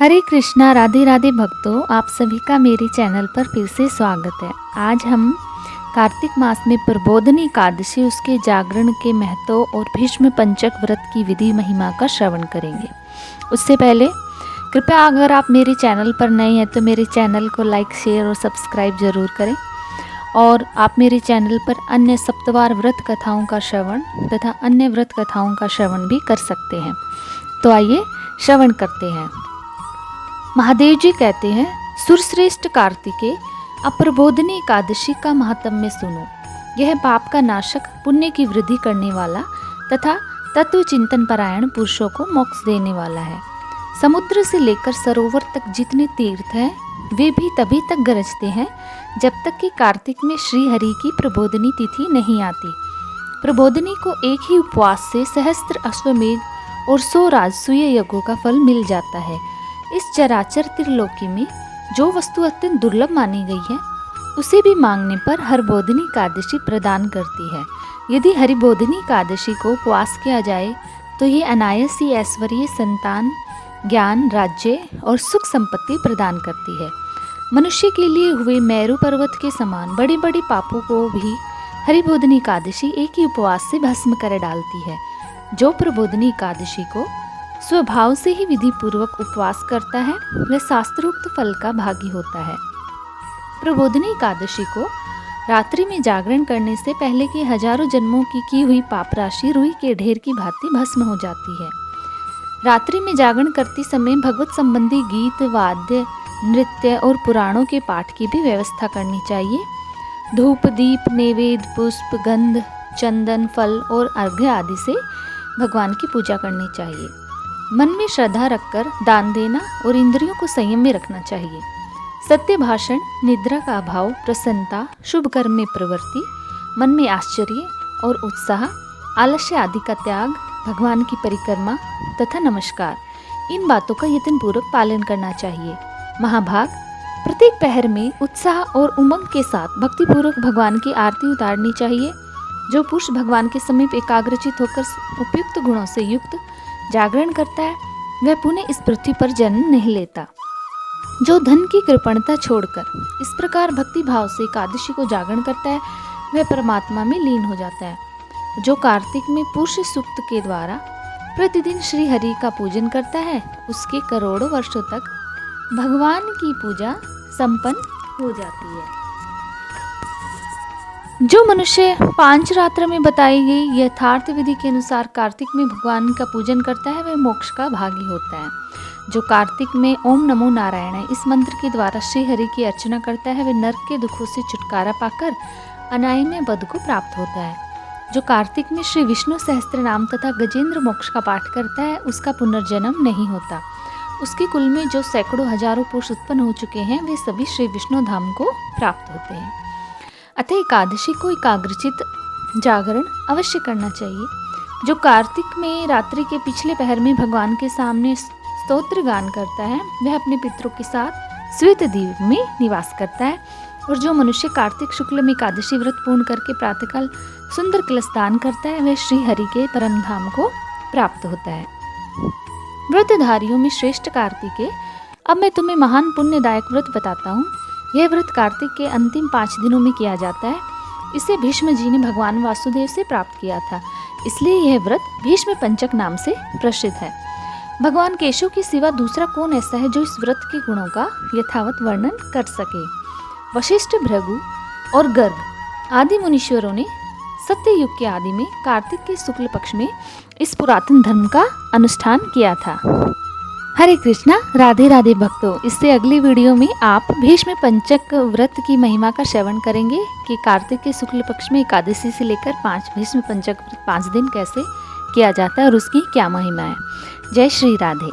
हरे कृष्णा, राधे राधे भक्तों, आप सभी का मेरे चैनल पर फिर से स्वागत है। आज हम कार्तिक मास में प्रबोधनी एकादशी, उसके जागरण के महत्व और भीष्म पंचक व्रत की विधि महिमा का श्रवण करेंगे। उससे पहले कृपया अगर आप मेरे चैनल पर नए हैं तो मेरे चैनल को लाइक, शेयर और सब्सक्राइब जरूर करें। और आप मेरे चैनल पर अन्य सप्तवार व्रत कथाओं का श्रवण तथा अन्य व्रत कथाओं का श्रवण भी कर सकते हैं। तो आइए श्रवण करते हैं। महादेव जी कहते हैं, सुरश्रेष्ठ कार्तिकेय, अप्रबोधनी एकादशी का महात्म्य सुनो। यह पाप का नाशक, पुण्य की वृद्धि करने वाला तथा तत्व चिंतन परायण पुरुषों को मोक्ष देने वाला है। समुद्र से लेकर सरोवर तक जितने तीर्थ हैं वे भी तभी तक गरजते हैं जब तक कि कार्तिक में श्री हरि की प्रबोधनी तिथि नहीं आती। प्रबोधनी को एक ही उपवास से सहस्त्र अश्वमेध और 100 राजसूय यज्ञों का फल मिल जाता है। इस चराचर त्रिलोकी में जो वस्तु अत्यंत दुर्लभ मानी गई है उसे भी मांगने पर हरिबोधिनी एकादशी प्रदान करती है। यदि हरिबोधिनी एकादशी को उपवास किया जाए तो ये अनायास ही ऐश्वर्य, संतान, ज्ञान, राज्य और सुख संपत्ति प्रदान करती है। मनुष्य के लिए हुए मेरु पर्वत के समान बड़े बड़े पापों को भी हरिबोधिनी एकादशी एक ही उपवास से भस्म कर डालती है। जो प्रबोधनी एकादशी को स्वभाव से ही विधि पूर्वक उपवास करता है वह शास्त्रोक्त फल का भागी होता है। प्रबोधनी एकादशी को रात्रि में जागरण करने से पहले के हजारों जन्मों की हुई पाप राशि रुई के ढेर की भांति भस्म हो जाती है। रात्रि में जागरण करते समय भगवत संबंधी गीत, वाद्य, नृत्य और पुराणों के पाठ की भी व्यवस्था करनी चाहिए। धूप, दीप, नैवेद्य, पुष्प, गंध, चंदन, फल और अर्घ्य आदि से भगवान की पूजा करनी चाहिए। मन में श्रद्धा रखकर दान देना और इंद्रियों को संयम में रखना चाहिए। सत्य भाषण, निद्रा का अभाव, प्रसन्नता, शुभ कर्म में प्रवृत्ति, मन में आश्चर्य और उत्साह, आलस्य आदि का त्याग, भगवान की परिक्रमा तथा नमस्कार, इन बातों का यत्नपूर्वक पालन करना चाहिए। महाभाग, प्रत्येक पहर में उत्साह और उमंग के साथ भक्तिपूर्वक भगवान की आरती उतारनी चाहिए। जो पुरुष भगवान के समीप एकाग्रचित होकर उपयुक्त गुणों से युक्त जागरण करता है वह पुनः इस पृथ्वी पर जन्म नहीं लेता। जो धन की कृपणता छोड़कर इस प्रकार भक्ति भाव से एकादशी को जागरण करता है वह परमात्मा में लीन हो जाता है। जो कार्तिक में पुरुष सूक्त के द्वारा प्रतिदिन श्री हरि का पूजन करता है उसके करोड़ों वर्षों तक भगवान की पूजा संपन्न हो जाती है। जो मनुष्य 5 रात्र में बताई गई यथार्थ विधि के अनुसार कार्तिक में भगवान का पूजन करता है वह मोक्ष का भागी होता है। जो कार्तिक में ओम नमो नारायण इस मंत्र के द्वारा श्री हरि की अर्चना करता है वह नरक के दुखों से छुटकारा पाकर अनायास पद को प्राप्त होता है। जो कार्तिक में श्री विष्णु सहस्त्र नाम तथा गजेंद्र मोक्ष का पाठ करता है उसका पुनर्जन्म नहीं होता। उसके कुल में जो सैकड़ों हजारों पुरुष उत्पन्न हो चुके हैं वे सभी श्री विष्णु धाम को प्राप्त होते हैं। अतः एकादशी को एकाग्रचित जागरण अवश्य करना चाहिए। जो कार्तिक में रात्रि के पिछले पहर में भगवान के सामने स्तोत्र गान करता है वह अपने पितरों के साथ श्वेत द्वीप में निवास करता है। और जो मनुष्य कार्तिक शुक्ल में एकादशी व्रत पूर्ण करके प्रातःकाल सुंदर कलश दान करता है वह श्री हरि के परम धाम को प्राप्त होता है। व्रतधारियों में श्रेष्ठ कार्तिकेय, अब मैं तुम्हें महान पुण्यदायक व्रत बताता हूँ। यह व्रत कार्तिक के अंतिम 5 दिनों में किया जाता है। इसे भीष्म जी ने भगवान वासुदेव से प्राप्त किया था, इसलिए यह व्रत भीष्म पंचक नाम से प्रसिद्ध है। भगवान केशव के सिवा दूसरा कौन ऐसा है जो इस व्रत के गुणों का यथावत वर्णन कर सके। वशिष्ठ, भृगु और गर्ग आदि मुनीश्वरों ने सत्ययुग के आदि में कार्तिक के शुक्ल पक्ष में इस पुरातन धर्म का अनुष्ठान किया था। हरे कृष्णा, राधे राधे भक्तों, इससे अगली वीडियो में आप भीष्म पंचक व्रत की महिमा का श्रवण करेंगे कि कार्तिक के शुक्ल पक्ष में एकादशी से लेकर 5 भीष्म पंचक व्रत 5 दिन कैसे किया जाता है और उसकी क्या महिमा है। जय श्री राधे।